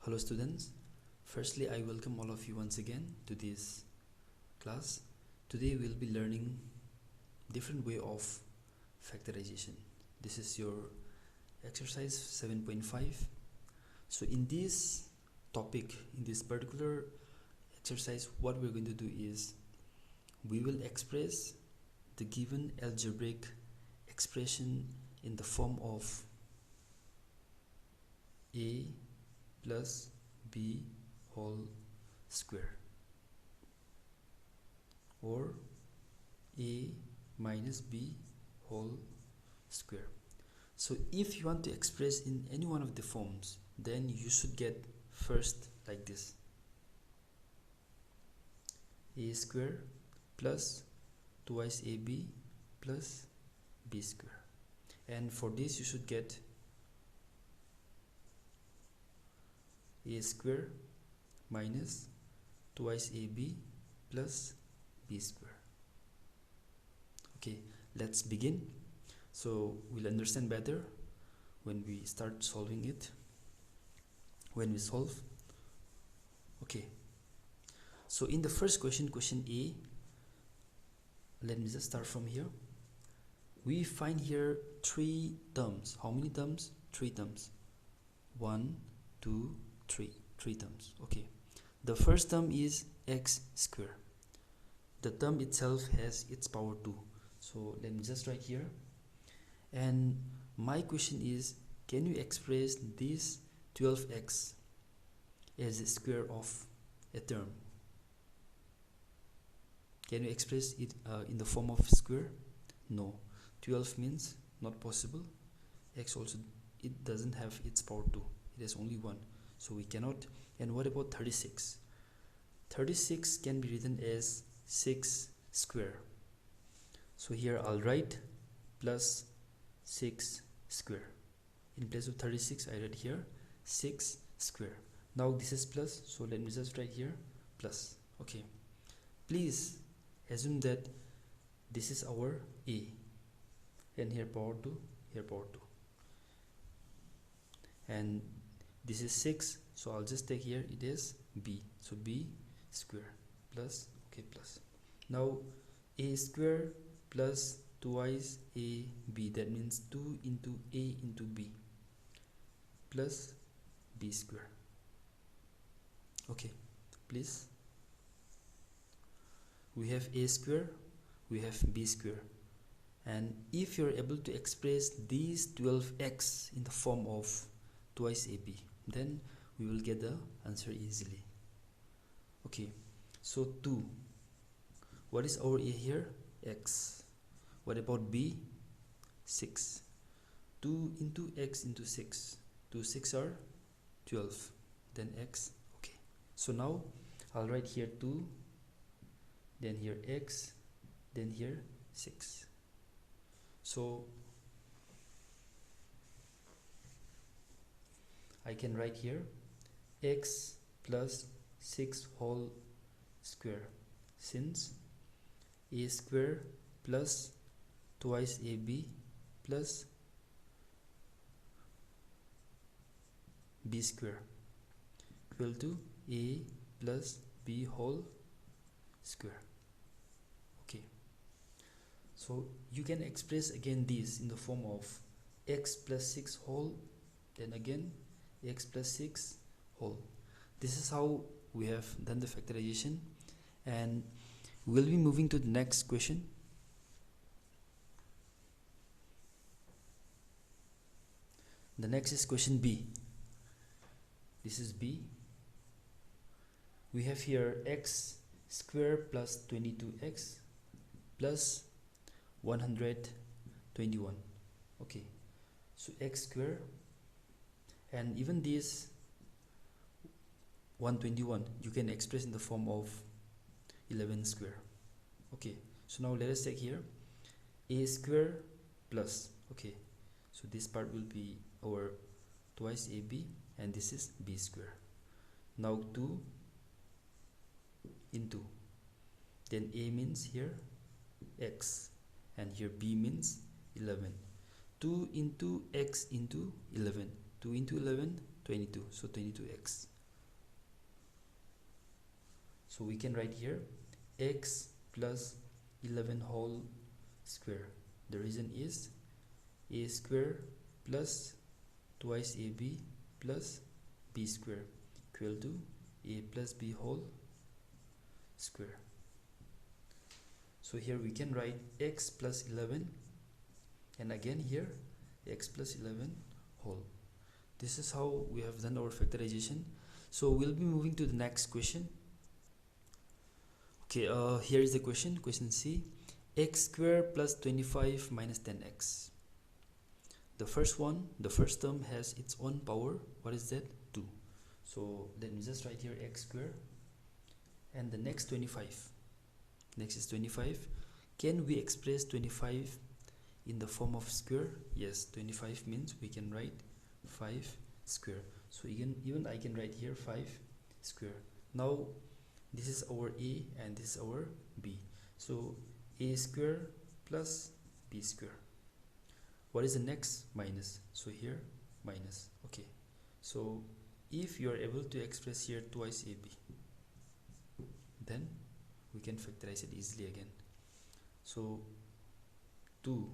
Hello students, firstly I welcome all of you once again to this class. Today we'll be learning different way of factorization. This is your exercise 7.5. So in this topic, in this particular exercise, what we're going to do is we will express the given algebraic expression in the form of a plus b whole square or a minus b whole square. So if you want to express in any one of the forms, then you should get first like this: a square plus twice ab plus b square, and for this you should get a square minus twice ab plus b square. Okay, let's begin. So we'll understand better when we start solving it, when we solve. Okay, so in the first question, question A, let me just start from here. We find here three terms. How many terms? Three terms. 1, 2, 3 terms. Okay, the first term is x square. The term itself has its power 2, so let me just write here. And my question is, can you express this 12x as a square of a term? Can you express it in the form of square? No, 12 means not possible. X also, it doesn't have its power 2, it has only 1, so we cannot. And what about 36? 36 can be written as 6 square. So here I'll write plus 6 square. In place of 36 I write here 6 square. Now this is plus, so let me just write here plus. Okay, please assume that this is our a, and here power 2, here power 2, and this is 6, so I'll just take here it is b, so b square plus, okay, plus. Now a square plus twice a b, that means 2 into a into b plus b square. Okay, please, we have a square, we have b square, and if you're able to express these 12x in the form of twice ab, then we will get the answer easily. Okay, so 2, what is our a here? X. What about b? 6. 2 into x into 6, 2 6 are 12, then x. Okay, so now I'll write here 2, then here x, then here 6. So I can write here x plus 6 whole square, since a square plus twice ab plus b square equal to a plus b whole square. Okay, so you can express again this in the form of x plus 6 whole, then again x plus 6 whole. This is how we have done the factorization, and we'll be moving to the next question. The next is question B. This is B. We have here x square plus 22x plus 121. Okay, so x square, and even this 121 you can express in the form of 11 square. Okay, so now let us take here a square plus, okay, so this part will be our twice ab, and this is b square. Now 2 into, then a means here x, and here b means 11. 2 into x into 11, 2 into 11, 22, so 22x. So we can write here x plus 11 whole square. The reason is a square plus twice ab plus b square equal to a plus b whole square. So here we can write x plus 11 and again here x plus 11 whole. This is how we have done our factorization. So we'll be moving to the next question. Okay, here is the question C. X square plus 25 minus 10x. The first term has its own power. What is that? 2. So let me just write here x square and the next 25. Next is 25. Can we express 25 in the form of square? Yes, 25 means we can write 5 square. So even I can write here 5 square. Now this is our a and this is our b. So a square plus b square. What is the next? Minus. So here minus. Okay, so if you are able to express here twice ab, then we can factorize it easily again. So 2,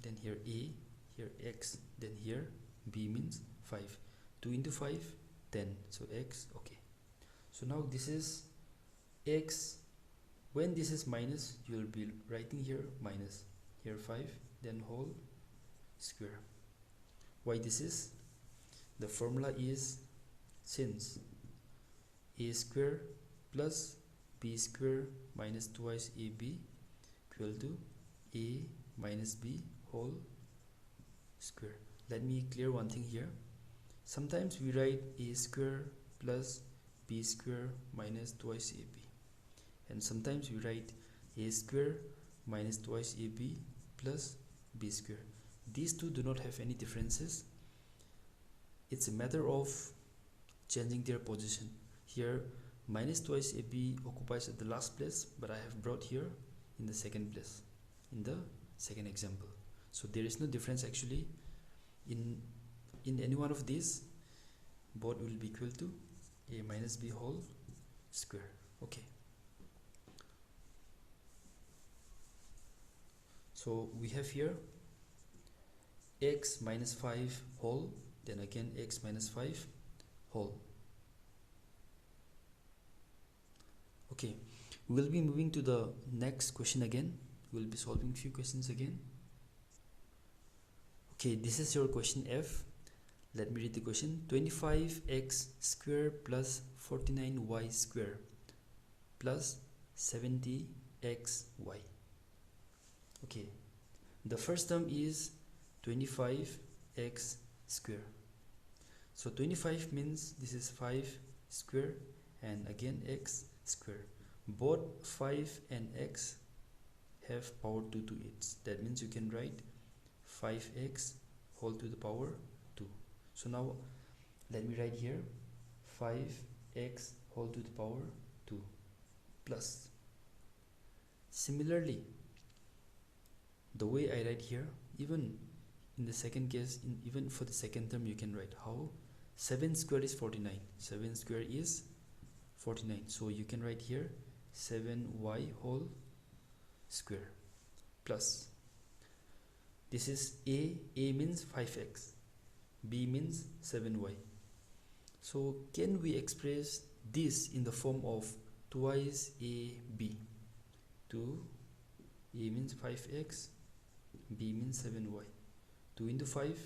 then here a, here x, then here b means 5. 2 into 5, 10. So x. Okay, so now this is x. When this is minus, you will be writing here minus, here 5, then whole square. Why this is? The formula is, since a square plus b square minus twice ab equal to a minus b whole square. Let me clear one thing here. Sometimes we write a square plus b square minus twice ab, and sometimes we write a square minus twice ab plus b square. These two do not have any differences. It's a matter of changing their position. Here minus twice ab occupies at the last place, but I have brought here in the second place in the second example. So there is no difference actually in any one of these. Both will be equal to a minus b whole square. Okay, so we have here x minus 5 whole, then again x minus 5 whole. Okay, we will be moving to the next question again. We will be solving few questions again. Okay, this is your question F. Let me read the question. 25x square plus 49y square plus 70xy. Okay, the first term is 25x square. So 25 means this is 5 square and again x square. Both 5 and x have power 2 to it. That means you can write 5x whole to the power 2. So now let me write here 5x whole to the power 2 plus. Similarly, the way I write here, even in the second case, even for the second term, you can write how 7 square is 49. 7 square is 49. So you can write here 7y whole square plus. This is a means 5x, b means 7y. So can we express this in the form of twice ab? 2, a means 5x, b means 7y. 2 into 5,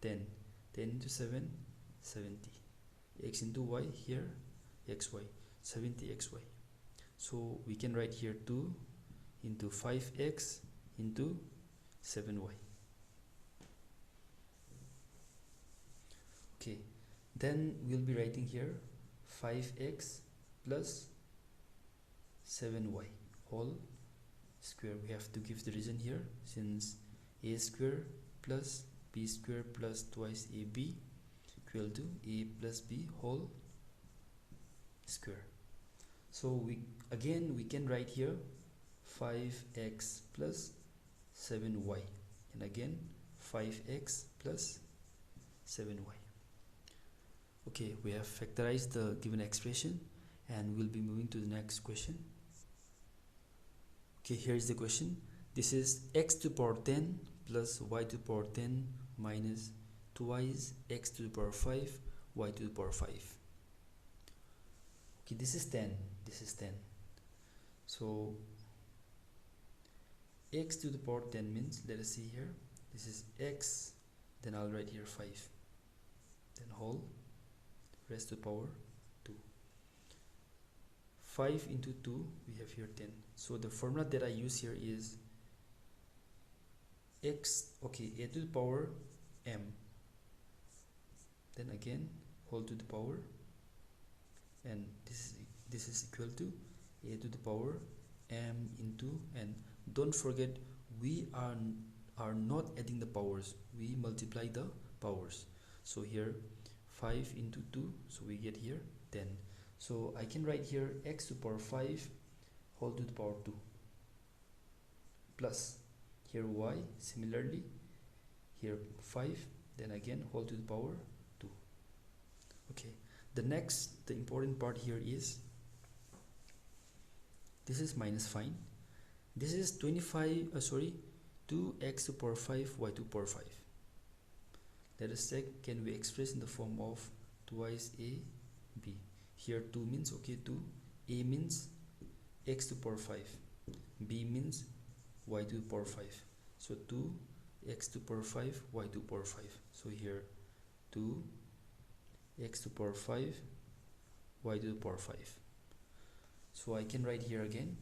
10. 10 into 7, 70. X into y, here xy, 70xy. So we can write here 2 into 5x into 7y. Okay, then we'll be writing here 5x plus 7y whole square. We have to give the reason here, since a square plus b square plus twice ab equal to a plus b whole square. So we can write here 5x plus 7y and again 5x plus 7y. Okay, we have factorized the given expression and we'll be moving to the next question. Okay, here's the question. This is x to the power 10 plus y to the power 10 minus twice x to the power 5 y to the power 5. Okay, this is 10, this is 10. So x to the power 10 means, let us see here, this is x, then I'll write here 5, then whole raised to the power 2. 5 into 2, we have here 10. So the formula that I use here is x, okay, a to the power m, then again whole to the power, and this is equal to a to the power m into, and don't forget we are not adding the powers, we multiply the powers. So here 5 into 2, so we get here 10. So I can write here x to the power 5 whole to the power 2 plus here y, similarly here 5, then again whole to the power 2. Okay, the important part here is this is minus fine. This is 2x to the power 5 y to the power 5. Let us check, can we express in the form of twice a b. Here 2 means, okay, 2, a means x to the power 5, b means y to the power 5. So 2 x to the power 5 y to the power 5. So here 2 x to the power 5 y to the power 5. So I can write here again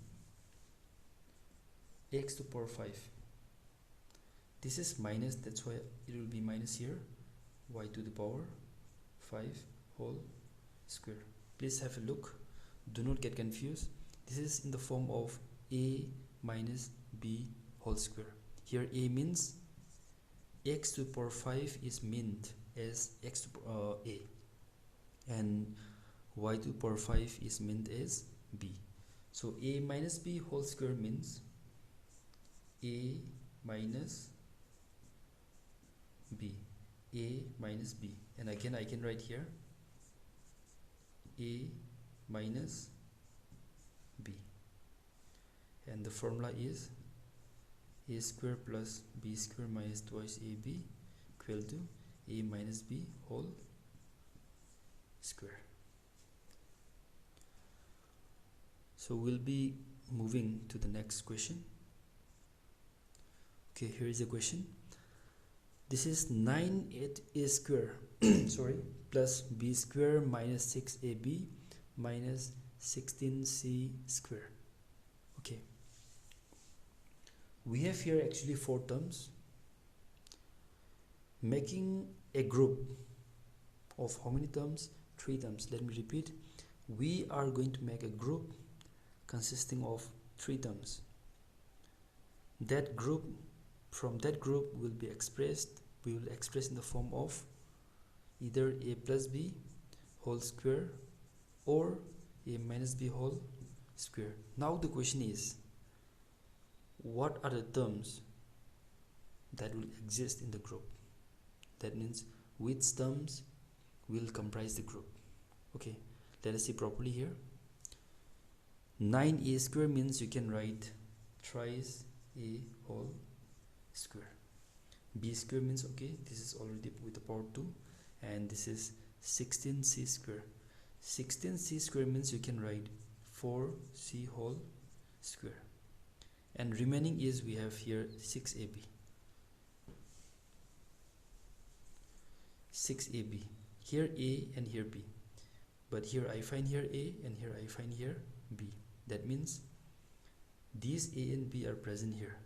x to the power 5. This is minus, that's why it will be minus here, y to the power 5 whole square. Please have a look, do not get confused. This is in the form of a minus b whole square. Here a means x to the power 5 is meant as x to a, and y to the power 5 is meant as b. So a minus b whole square means a minus b, a minus b, and again I can write here a minus b, and the formula is a square plus b square minus twice ab equal to a minus b whole square. So we'll be moving to the next question. Okay, here is the question. This is 9a square sorry, plus b square minus 6ab minus 16c square. Okay, we have here actually 4 terms. Making a group of how many terms? 3 terms. Let me repeat, we are going to make a group consisting of 3 terms. That group, from that group we will express in the form of either a plus b whole square or a minus b whole square. Now the question is, what are the terms that will exist in the group? That means which terms will comprise the group. Okay, let us see properly here. 9a square means you can write thrice a whole square. B square means, okay, this is already with the power 2, and this is 16c square. 16c square means you can write 4c whole square, and remaining is we have here 6ab. 6ab, here a and here b, but here I find here a and here I find here b. That means these a and b are present here,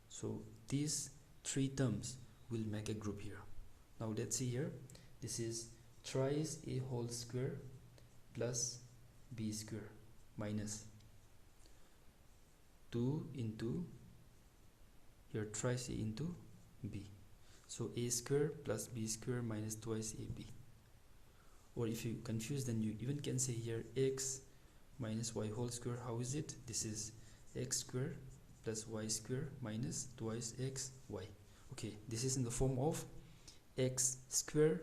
so these 3 terms will make a group here. Now let's see here, this is thrice a whole square plus b square minus 2 into here thrice a into b. So a square plus b square minus twice ab. Or if you confuse, then you even can say here x minus y whole square. How is it? This is x square plus y square minus twice x y. Okay, this is in the form of x square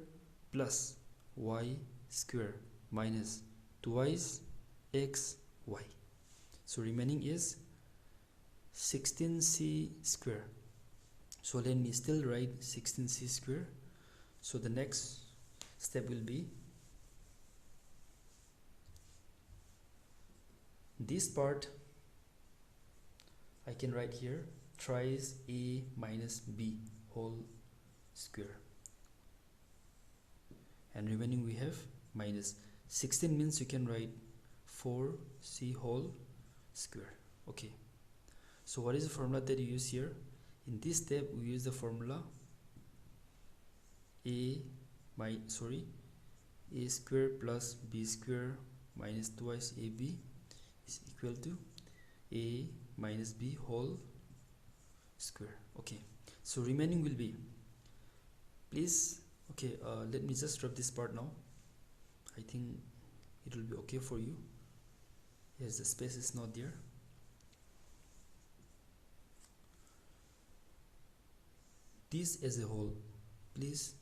plus y square minus twice x y. So remaining is 16c square. So let me still write 16c square. So the next step will be this part. I can write here thrice a minus b whole square, and remaining we have minus 16 means you can write 4c whole square. Okay, so what is the formula that you use here? In this step we use the formula a square plus b square minus twice ab is equal to a minus b whole square. Okay, so remaining will be, please, okay, let me just drop this part now. I think it will be okay for you. Yes, the space is not there. This as a whole, please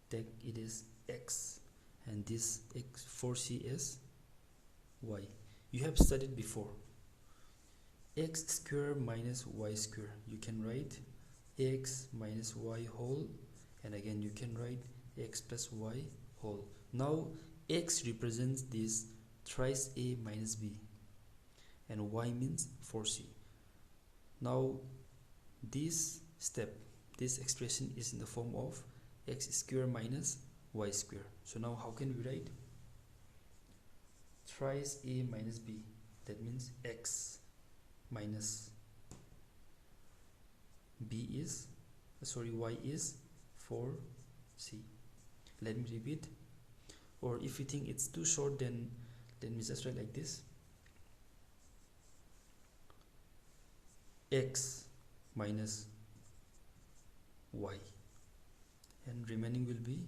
take it as x, and this x 4c as y. You have studied before x square minus y square. You can write x minus y whole, and again you can write x plus y whole. Now x represents this thrice a minus b, and y means 4c. Now this step, this expression is in the form of x square minus y square. So now how can we write thrice a minus b? That means x minus b is y is 4c. Let me repeat, or if you think it's too short, then let me just write like this: x minus y, and remaining will be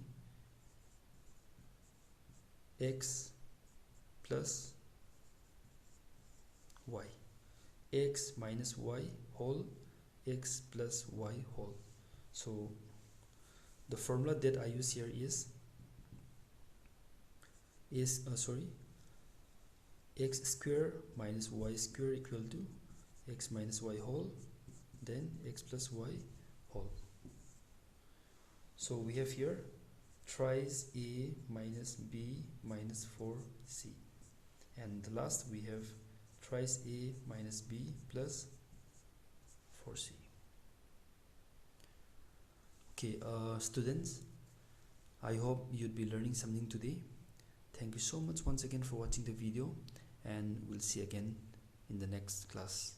x plus y, x minus y whole, x plus y whole. So the formula that I use here is x square minus y square equal to x minus y whole, then x plus y whole. So we have here thrice a minus b minus 4c, and the last we have thrice a minus b plus 4c. Okay, students, I hope you'd be learning something today. Thank you so much once again for watching the video, and we'll see again in the next class.